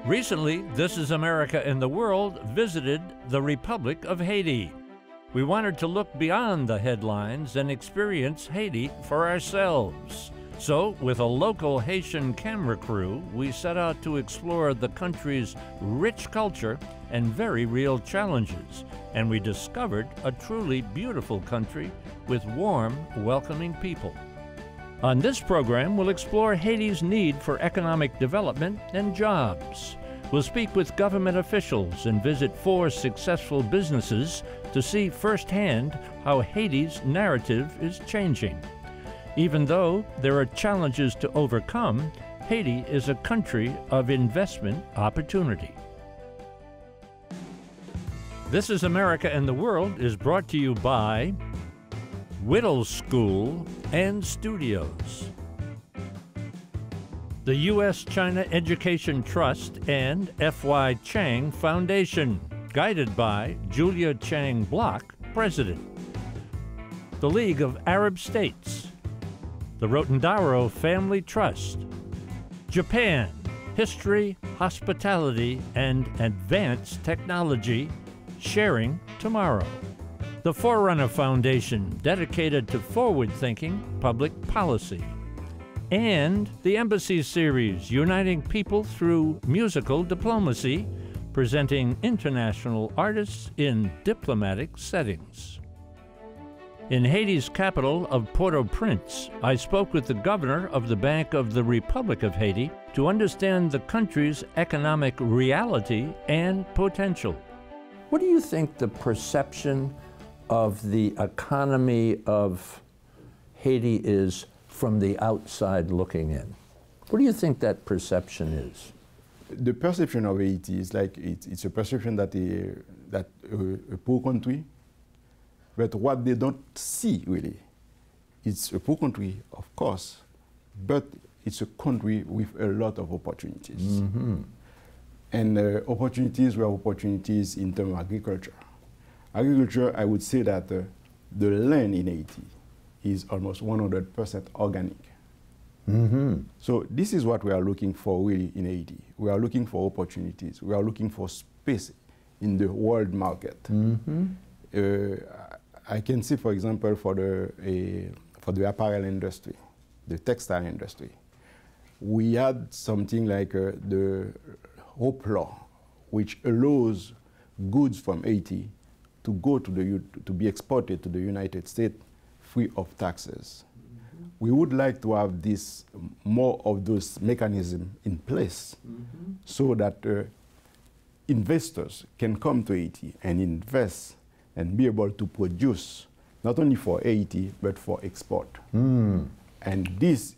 Recently, This is America and the World visited the Republic of Haiti. We wanted to look beyond the headlines and experience Haiti for ourselves. So, with a local Haitian camera crew, we set out to explore the country's rich culture and very real challenges. And we discovered a truly beautiful country with warm, welcoming people. On this program, we'll explore Haiti's need for economic development and jobs. We'll speak with government officials and visit 4 successful businesses to see firsthand how Haiti's narrative is changing. Even though there are challenges to overcome, Haiti is a country of investment opportunity. This is America and the World is brought to you by Whittle School and Studios, the U.S.-China Education Trust and F.Y. Chang Foundation, guided by Julia Chang Block, President, the League of Arab States, the Rotondaro Family Trust, Japan, History, Hospitality, and Advanced Technology, Sharing Tomorrow, the Forerunner Foundation, dedicated to forward-thinking public policy, and the Embassy Series, uniting people through musical diplomacy, presenting international artists in diplomatic settings. In Haiti's capital of Port-au-Prince, I spoke with the governor of the Bank of the Republic of Haiti to understand the country's economic reality and potential. What do you think the perception of the economy of Haiti is from the outside looking in? What do you think that perception is? The perception of Haiti is like it's a perception that a poor country, but what they don't see really, it's a poor country, of course, but it's a country with a lot of opportunities. Mm-hmm. And opportunities were opportunities in terms of agriculture. Agriculture, I would say that the land in Haiti is almost 100% organic. Mm-hmm. So this is what we are looking for really in Haiti. We are looking for opportunities. We are looking for space in the world market. Mm-hmm. I can say, for example, for the apparel industry, the textile industry, we had something like the Hope Law, which allows goods from Haiti to go to be exported to the United States free of taxes. Mm-hmm. We would like to have more of those mechanisms in place, mm-hmm, so that investors can come to Haiti and invest and be able to produce not only for Haiti but for export. Mm. And this,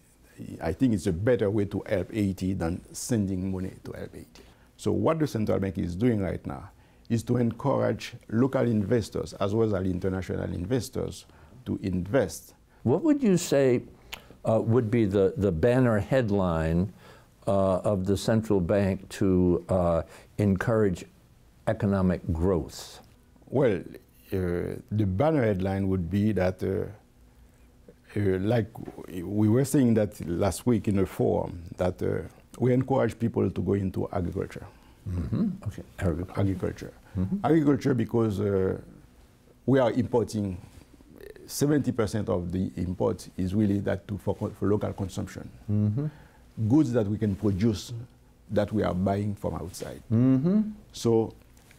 I think, is a better way to help Haiti than sending money to help Haiti. So what the central bank is doing right now is to encourage local investors as well as international investors to invest. What would you say would be the banner headline of the central bank to encourage economic growth? Well, the banner headline would be that, like we were saying that last week in a forum, that we encourage people to go into agriculture. Mm-hmm. Okay. Agriculture. Mm-hmm. Agriculture, because we are importing 70% of the import is really that for local consumption. Mm-hmm. Goods that we can produce that we are buying from outside. Mm-hmm. So,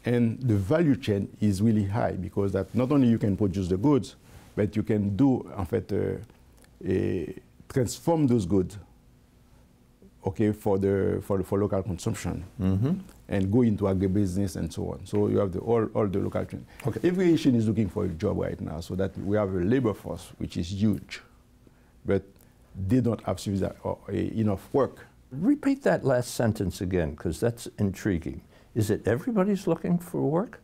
and the value chain is really high because that not only you can produce the goods, but you can do, en fait, transform those goods, okay, for local consumption, mm-hmm, and go into agribusiness and so on. So you have all the local chain. Okay. Every Haitian is looking for a job right now, so that we have a labor force which is huge, but they don't have enough work. Repeat that last sentence again, because that's intriguing. Is it everybody's looking for work?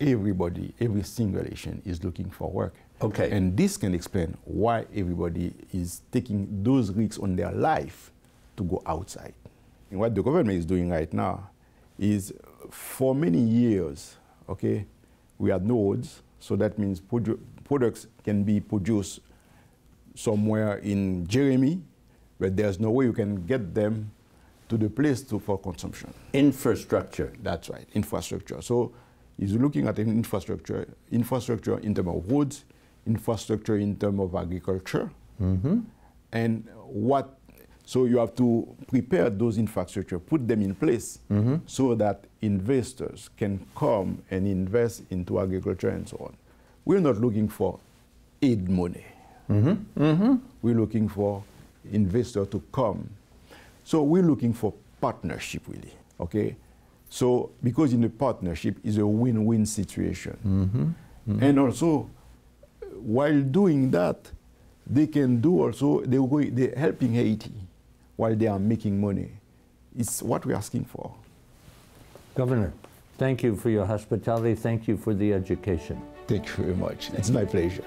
Everybody, every single Haitian is looking for work. Okay. And this can explain why everybody is taking those risks on their life to go outside. And what the government is doing right now is, for many years, okay, we had nodes, so that means products can be produced somewhere in Jeremy, but there's no way you can get them to the place for consumption. Infrastructure. That's right, infrastructure. So he's looking at an infrastructure in terms of roads, infrastructure in terms of agriculture, and so you have to prepare those infrastructure, put them in place so that investors can come and invest into agriculture and so on. We're not looking for aid money. We're looking for investors to come. So we're looking for partnership, really, okay? So, because in a partnership is a win-win situation. And also, while doing that, they can do also, they're helping Haiti while they are making money. It's what we're asking for. Governor, thank you for your hospitality. Thank you for the education. Thank you very much. It's my pleasure.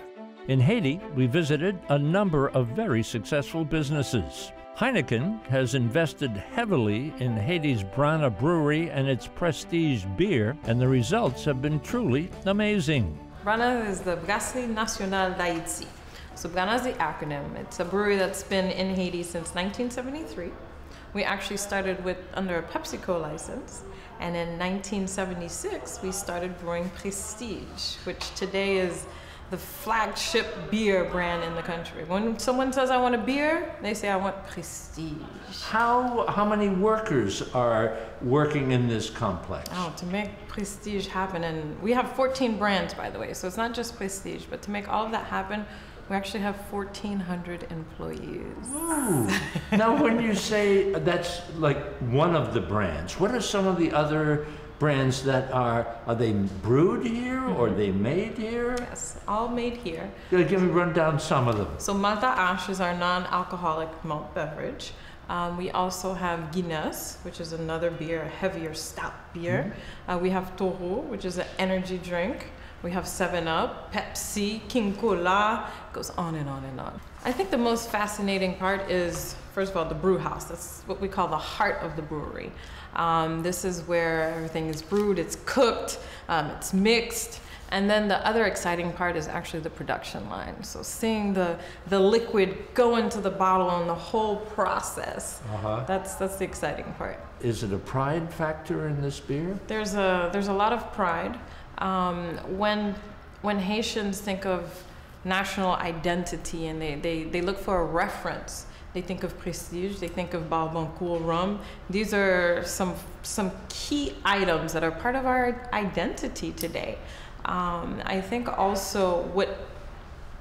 In Haiti, we visited a number of very successful businesses. Heineken has invested heavily in Haiti's Brana Brewery and its prestige beer, and the results have been truly amazing. Brana is the Brasserie Nationale d'Haïti. So Brana is the acronym. It's a brewery that's been in Haiti since 1973. We actually started under a PepsiCo license, and in 1976 we started brewing Prestige, which today is the flagship beer brand in the country. When someone says, I want a beer, they say, I want Prestige. How many workers are working in this complex? Oh, to make Prestige happen, and we have 14 brands, by the way, so it's not just Prestige, but to make all of that happen, we actually have 1,400 employees. Ooh. Now, when you say that's like one of the brands, what are some of the other brands that are they brewed here or are they made here? Yes, all made here. Give me run down some of them. So Malta Ash is our non-alcoholic malt beverage. We also have Guinness, which is another beer, a heavier stout beer. We have Toro, which is an energy drink. We have 7-Up, Pepsi, King Cola, it goes on and on and on. I think the most fascinating part is, first of all, the brew house. That's what we call the heart of the brewery. This is where everything is brewed, it's cooked, it's mixed. And then the other exciting part is actually the production line. So seeing the liquid go into the bottle and the whole process, that's the exciting part. Is it a pride factor in this beer? There's a lot of pride. When Haitians think of national identity and they look for a reference, they think of Prestige, they think of Barbancourt rum. These are some key items that are part of our identity today. I think also what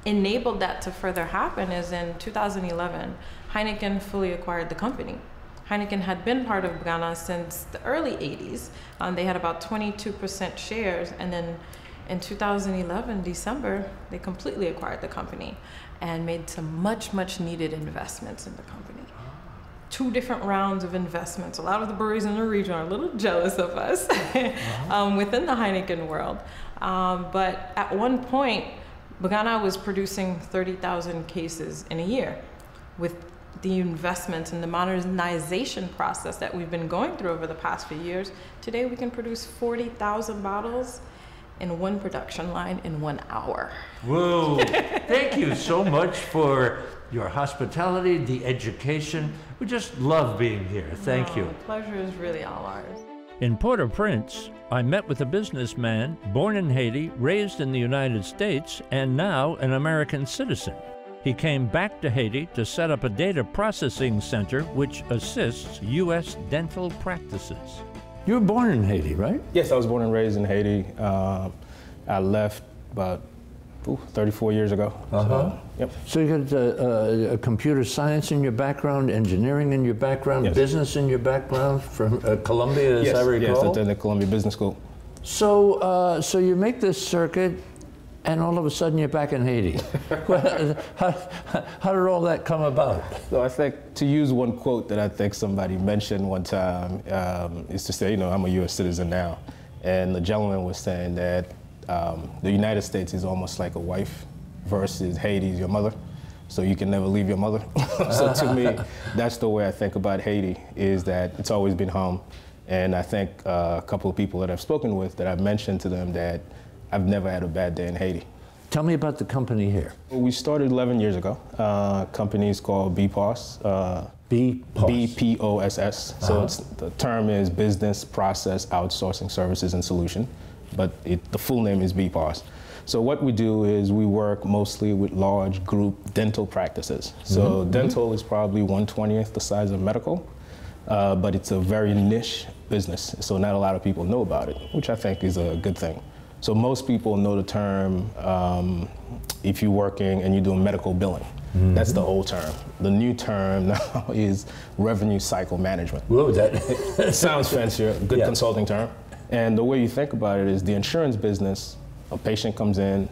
enabled that to further happen is in 2011, Heineken fully acquired the company. Heineken had been part of Brana since the early 80s. They had about 22% shares, and then in 2011, December, they completely acquired the company and made some much needed investments in the company. 2 different rounds of investments. A lot of the breweries in the region are a little jealous of us within the Heineken world. But at one point, Brana was producing 30,000 cases in a year. With the investments and the modernization process that we've been going through over the past few years, today we can produce 40,000 bottles in one production line in 1 hour. Whoa, thank you so much for your hospitality, the education. We just love being here. Thank you. The pleasure is really all ours. In Port-au-Prince, I met with a businessman born in Haiti, raised in the United States, and now an American citizen. He came back to Haiti to set up a data processing center which assists U.S. dental practices. You were born in Haiti, right? Yes, I was born and raised in Haiti. I left about 34 years ago. Yep. So you got a computer science in your background, engineering in your background, yes. Business in your background from Columbia, as I recall? Yes, at the Columbia Business School. So, so you make this circuit, and all of a sudden you're back in Haiti. How did all that come about? So I think, to use one quote that I think somebody mentioned one time, is to say, I'm a U.S. citizen now. And the gentleman was saying that the United States is almost like a wife versus Haiti is your mother. So you can never leave your mother. So to me, that's the way I think about Haiti, is that it's always been home. And I think a couple of people that I've spoken with, that I've mentioned to them that I've never had a bad day in Haiti. Tell me about the company here. We started 11 years ago. Company is called BPOS. BPOSS. So the term is Business Process Outsourcing Services and Solution, but the full name is BPOS. So what we do is we work mostly with large group dental practices. So dental is probably 1/20th the size of medical, but it's a very niche business. So not a lot of people know about it, which I think is a good thing. So most people know the term if you're working and you're doing medical billing. That's the old term. The new term now is revenue cycle management. Whoa, It sounds fancier, good consulting term. And the way you think about it is the insurance business, a patient comes in,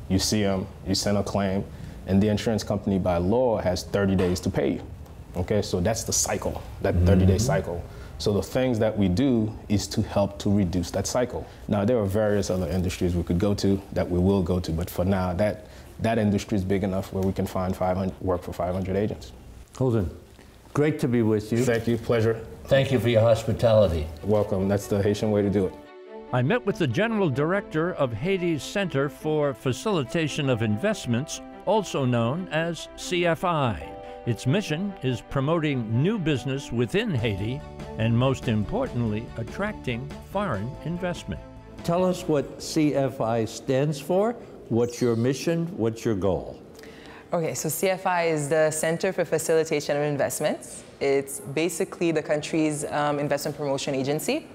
you see them, you send a claim, and the insurance company by law has 30 days to pay you. Okay, so that's the cycle, that 30-day cycle. So the things that we do is to help to reduce that cycle. Now, there are various other industries we could go to that we will go to, but for now, that industry is big enough where we can find work for 500 agents. Holden, great to be with you. Thank you, pleasure. Thank you for your hospitality. Welcome, that's the Haitian way to do it. I met with the General Director of Haiti's Center for Facilitation of Investments, also known as C.F.I. Its mission is promoting new business within Haiti and, most importantly, attracting foreign investment. Tell us what C.F.I. stands for. What's your mission? What's your goal? Okay, so C.F.I. is the Center for Facilitation of Investments. It's basically the country's investment promotion agency.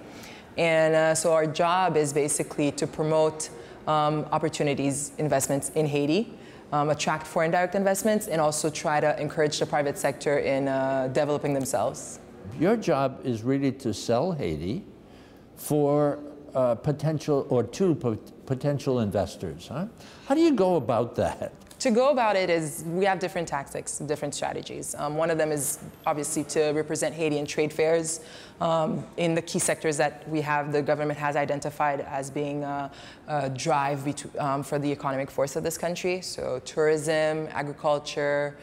And so our job is basically to promote opportunities, investments in Haiti, attract foreign direct investments, and also try to encourage the private sector in developing themselves. Your job is really to sell Haiti for potential or to potential investors, huh? How do you go about that? To go about it is, we have different tactics, different strategies. One of them is obviously to represent Haiti in trade fairs in the key sectors that the government has identified as being a drive for the economic force of this country. So tourism, agriculture,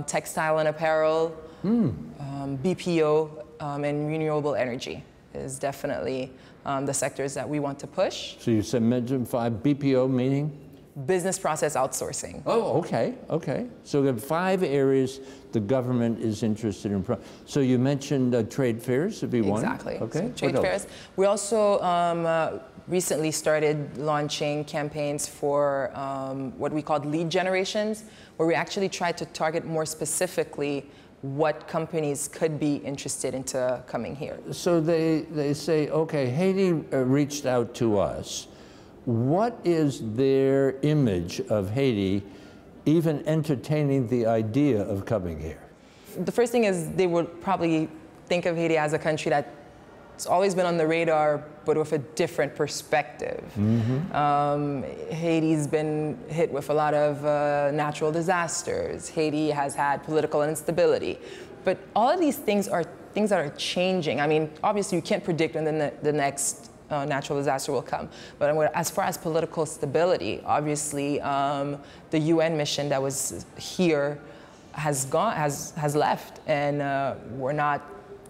textile and apparel, BPO, and renewable energy is definitely the sectors that we want to push. So you said mention 5, BPO meaning? Business process outsourcing. Oh, okay, okay. So we have 5 areas the government is interested in. So you mentioned trade fairs, if you want. Exactly. Okay. So trade fairs. We also recently started launching campaigns for what we called lead generations, where we actually tried to target more specifically what companies could be interested into coming here. So they say, okay, Haiti reached out to us. What is their image of Haiti, even entertaining the idea of coming here? The first thing is they would probably think of Haiti as a country that's always been on the radar, but with a different perspective. Haiti's been hit with a lot of natural disasters. Haiti has had political instability. But all of these things are things that are changing. I mean, obviously you can't predict when the next natural disaster will come. But as far as political stability, obviously the UN mission that was here has left, and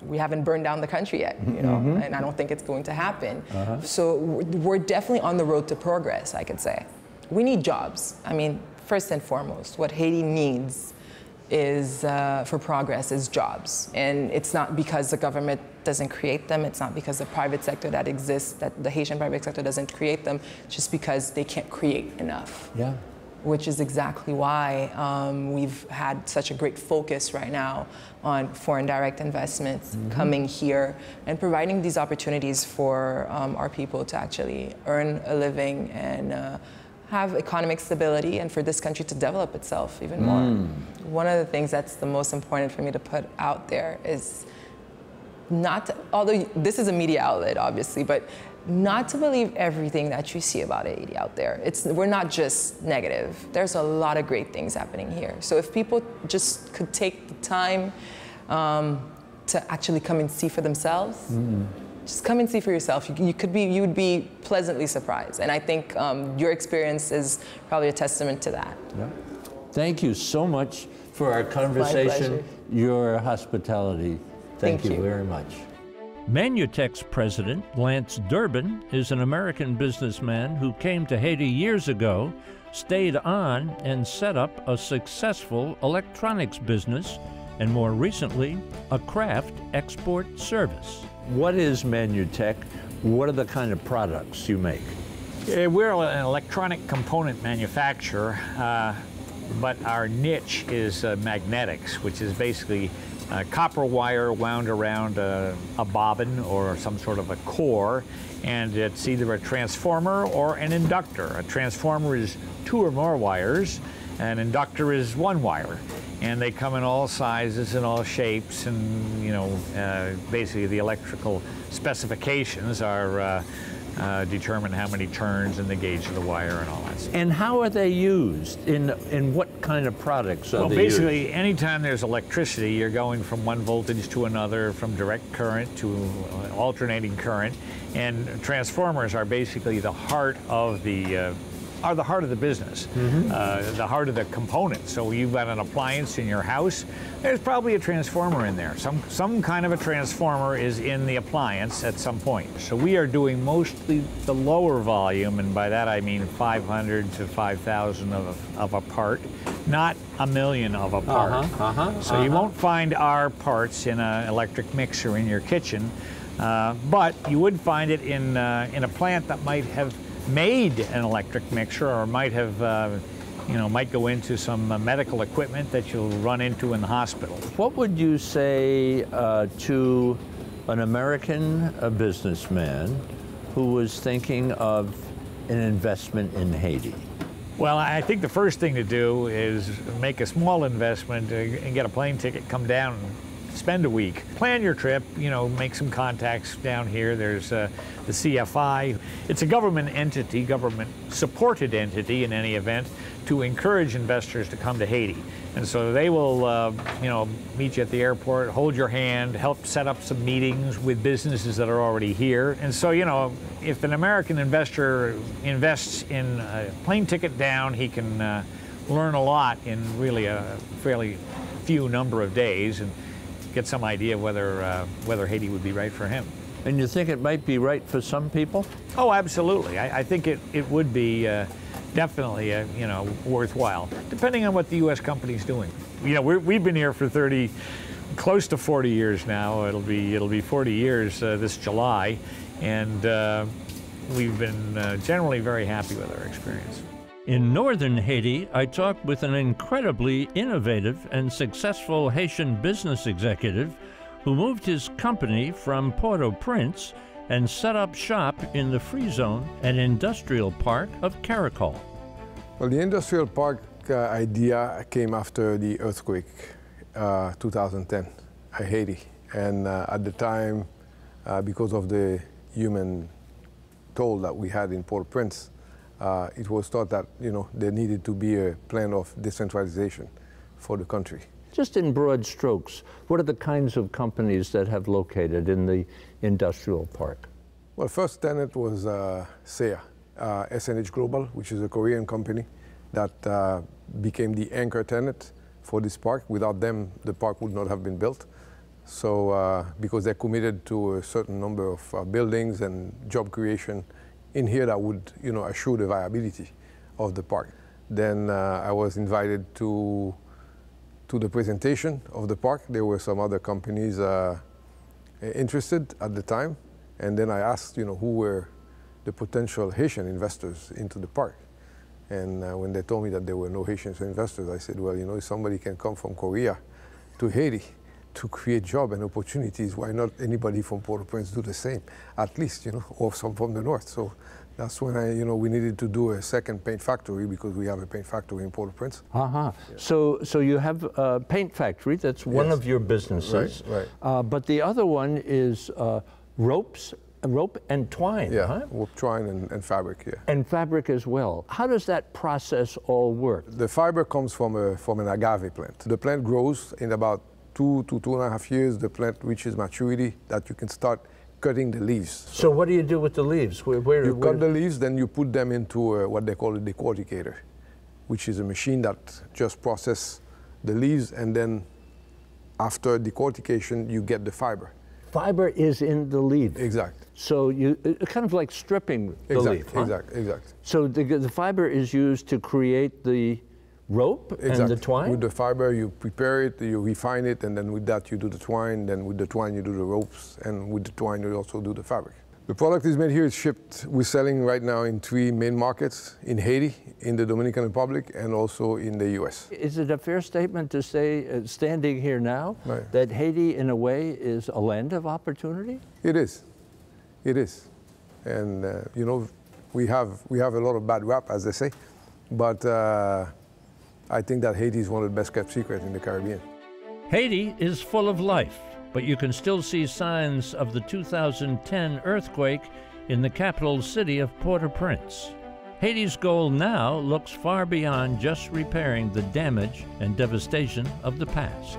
we haven't burned down the country yet, you know, and I don't think it's going to happen. So we're definitely on the road to progress, I could say. We need jobs. I mean, first and foremost, what Haiti needs is for progress is jobs. And it's not because the government doesn't create them, it's not because the private sector that exists, that the Haitian private sector doesn't create them, just because they can't create enough. Yeah. Which is exactly why we've had such a great focus right now on foreign direct investments coming here and providing these opportunities for our people to actually earn a living and have economic stability, and for this country to develop itself even more. One of the things that's the most important for me to put out there is although this is a media outlet, obviously, but not to believe everything that you see about Haiti out there. We're not just negative. There's a lot of great things happening here. So if people just could take the time to actually come and see for themselves, just come and see for yourself. You would be pleasantly surprised. And I think your experience is probably a testament to that. Yeah. Thank you so much for our conversation, your hospitality. Thank you very much. Manutex president Lance Durbin is an American businessman who came to Haiti years ago stayed on and set up a successful electronics business, and more recently, a craft export service. What is Manutech? What are the kind of products you make? We're an electronic component manufacturer, but our niche is magnetics, which is basically copper wire wound around a bobbin or some sort of a core, and it's either a transformer or an inductor. A transformer is 2 or more wires, an inductor is 1 wire, and they come in all sizes and all shapes, and basically the electrical specifications are determine how many turns and the gauge of the wire and all that stuff. And how are they used? In what kind of products are they basically, used? anytime there's electricity, you're going from one voltage to another, from direct current to alternating current, and transformers are basically the heart of the business, the heart of the component. So you've got an appliance in your house, there's probably a transformer in there. Some kind of a transformer is in the appliance at some point. So we are doing mostly the lower volume, and by that I mean 500 to 5,000 of a part, not a million of a part. So you won't find our parts in an electric mixer in your kitchen, but you would find it in a plant that might have made an electric mixer, or might have, might go into some medical equipment that you'll run into in the hospital. What would you say to an American businessman who was thinking of an investment in Haiti? Well, I think the first thing to do is make a small investment and get a plane ticket, come down, spend a week. Plan your trip, make some contacts down here. There's the C.F.I. It's a government entity, government-supported entity in any event, to encourage investors to come to Haiti. And so they will, meet you at the airport, hold your hand, help set up some meetings with businesses that are already here. And so, if an American investor invests in a plane ticket down, he can learn a lot in really a fairly few number of days, and get some idea whether Haiti would be right for him. And you think it might be right for some people? Oh, absolutely. I think it would be definitely worthwhile, depending on what the U.S. company's doing. We've been here for close to 40 years now. It'll be 40 years this July, and we've been generally very happy with our experience. In northern Haiti, I talked with an incredibly innovative and successful Haitian business executive who moved his company from Port-au-Prince and set up shop in the Free Zone and Industrial Park of Caracol. Well, the Industrial Park idea came after the earthquake, 2010, in Haiti. And at the time, because of the human toll that we had in Port-au-Prince, it was thought that there needed to be a plan of decentralization for the country. Just in broad strokes, what are the kinds of companies that have located in the industrial park? Well, first tenant was SEA, SNH Global, which is a Korean company that became the anchor tenant for this park. Without them, the park would not have been built. So because they're committed to a certain number of buildings and job creation in here that would, assure the viability of the park. Then I was invited to the presentation of the park. There were some other companies interested at the time, and then I asked, who were the potential Haitian investors into the park. And when they told me that there were no Haitian investors, I said, well, if somebody can come from Korea to Haiti to create job and opportunities, why not anybody from Port-au-Prince do the same, at least, or some from the north. So that's when we needed to do a second paint factory, because we have a paint factory in Port-au-Prince. Yeah. So you have a paint factory, that's one of your businesses. Right. But the other one is rope and twine. Yeah, rope, twine, and fabric, yeah. And fabric as well. How does that process all work? The fiber comes from an agave plant. The plant grows in about 2 to 2.5 years. The plant reaches maturity that you can start cutting the leaves. So what do you do with the leaves? You cut the leaves, then you put them into what they call a decorticator, which is a machine that just processes the leaves, and then after decortication, you get the fiber. Fiber is in the leaf. Exact. So you kind of like stripping the leaf. Huh? Exact. So the fiber is used to create the rope and the twine? With the fiber, you prepare it, you refine it, and then with that you do the twine, then with the twine you do the ropes, and with the twine you also do the fabric. The product is made here, it's shipped, we're selling right now in 3 main markets, in Haiti, in the Dominican Republic, and also in the US. Is it a fair statement to say, standing here now, right, that Haiti in a way is a land of opportunity? It is. It is. And you know, we have a lot of bad rap, as they say, but I think that Haiti is one of the best kept secrets in the Caribbean. Haiti is full of life, but you can still see signs of the 2010 earthquake in the capital city of Port-au-Prince. Haiti's goal now looks far beyond just repairing the damage and devastation of the past.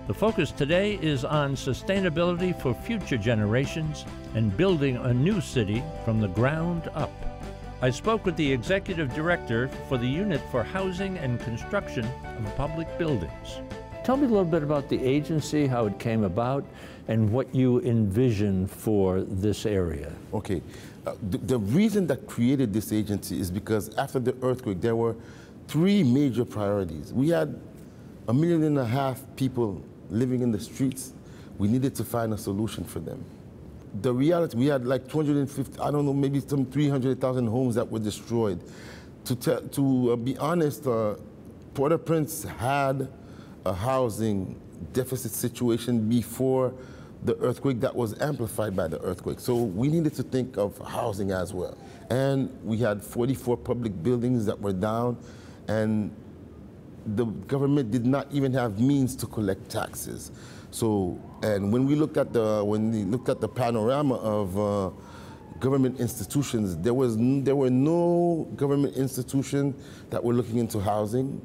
The focus today is on sustainability for future generations and building a new city from the ground up. I spoke with the executive director for the Unit for Housing and Construction of Public Buildings. Tell me a little bit about the agency, how it came about, and what you envision for this area. Okay. The reason that created this agency is because after the earthquake, there were 3 major priorities. We had 1.5 million people living in the streets. We needed to find a solution for them. The reality, we had like 250, I don't know, maybe some 300,000 homes that were destroyed. To be honest, Port-au-Prince had a housing deficit situation before the earthquake that was amplified by the earthquake. So we needed to think of housing as well. And we had 44 public buildings that were down, and the government did not even have means to collect taxes. So, and when we looked at the panorama of government institutions, there were no government institutions that were looking into housing,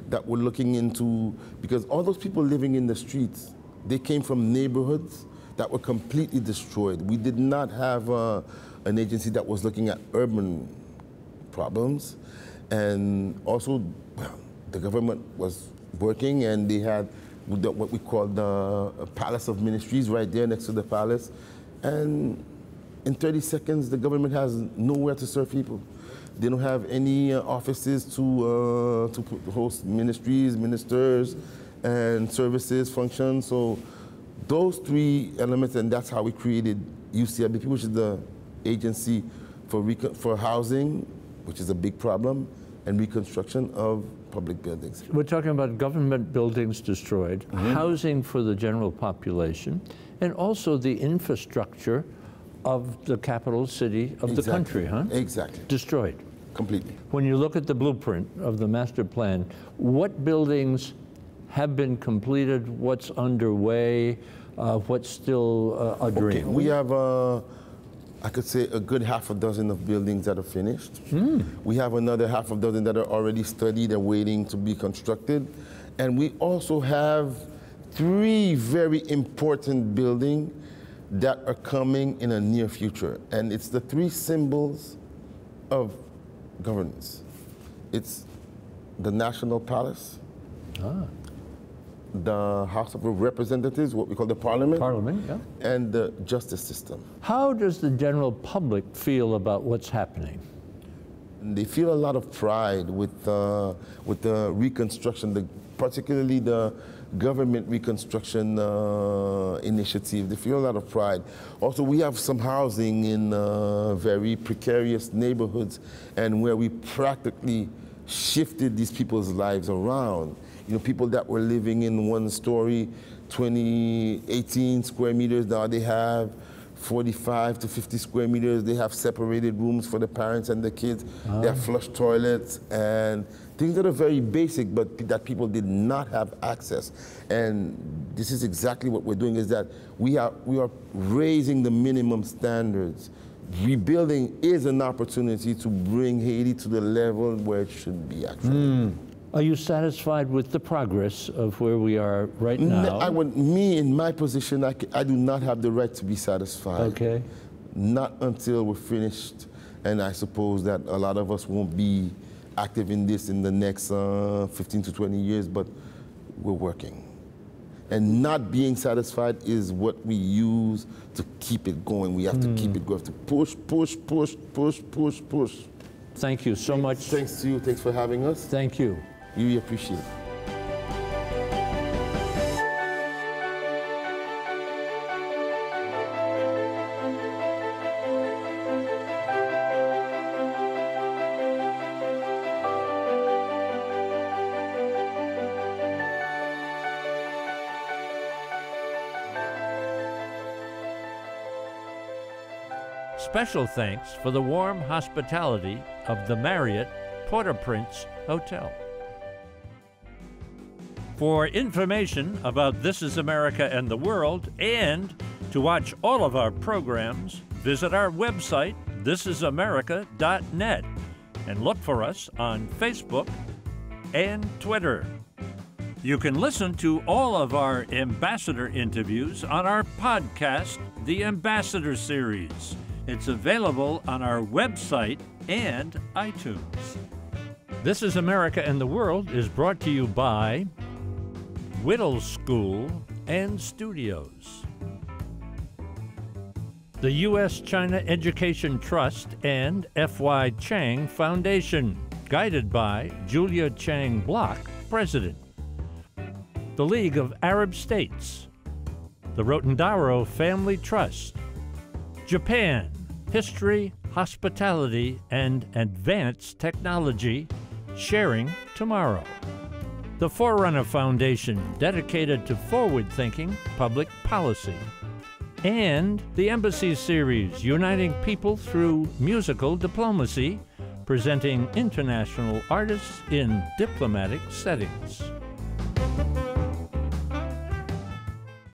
that were looking into, because all those people living in the streets, they came from neighborhoods that were completely destroyed. We did not have an agency that was looking at urban problems. And also, well, the government was working, and they had what we call the Palace of Ministries right there next to the palace. And in 30 seconds, the government has nowhere to serve people. They don't have any offices to host ministries, ministers, and services functions. So those 3 elements, and that's how we created UCIBP, which is the agency for housing, which is a big problem, and reconstruction of public buildings. We're talking about government buildings destroyed, housing for the general population, and also the infrastructure of the capital city of the country, huh? Exactly. Destroyed. Completely. When you look at the blueprint of the master plan, what buildings have been completed, what's underway, what's still a dream? Okay, we have, I could say, a good half a dozen of buildings that are finished. We have another half a dozen that are already studied and waiting to be constructed. And we also have 3 very important buildings that are coming in a near future. And it's the 3 symbols of governance. It's the National Palace, the House of Representatives, what we call the Parliament, yeah. and the justice system. How does the general public feel about what's happening? They feel a lot of pride with the reconstruction, particularly the government reconstruction initiative. They feel a lot of pride. Also, we have some housing in very precarious neighborhoods, and where we practically shifted these people's lives around. You know, people that were living in 1-story, 18 square meters, now they have 45 to 50 square meters. They have separated rooms for the parents and the kids. They have flush toilets and things that are very basic, but that people did not have access. And this is exactly what we're doing, is that we are raising the minimum standards. Rebuilding is an opportunity to bring Haiti to the level where it should be, actually. Are you satisfied with the progress of where we are right now? Me, in my position, I do not have the right to be satisfied. Okay. Not until we're finished. And I suppose that a lot of us won't be active in this in the next 15 to 20 years, but we're working. And not being satisfied is what we use to keep it going. We have to keep it going. To push, push, push, push, push, push. Thank you so much. Thanks to you. Thanks for having us. Thank you. We appreciate it. Special thanks for the warm hospitality of the Marriott Port-au-Prince Hotel. For information about This Is America and the World, and to watch all of our programs, visit our website, ThisIsAmerica.net, and look for us on Facebook and Twitter. You can listen to all of our ambassador interviews on our podcast, The Ambassador Series. It's available on our website and iTunes. This is America and the World is brought to you by Whittle School and Studios, the U.S.-China Education Trust and F.Y. Chang Foundation, guided by Julia Chang Block, President, the League of Arab States, the Rotondaro Family Trust, Japan, History, Hospitality, and Advanced Technology, Sharing Tomorrow. The Forerunner Foundation, dedicated to forward-thinking public policy. And the Embassy Series, uniting people through musical diplomacy, presenting international artists in diplomatic settings.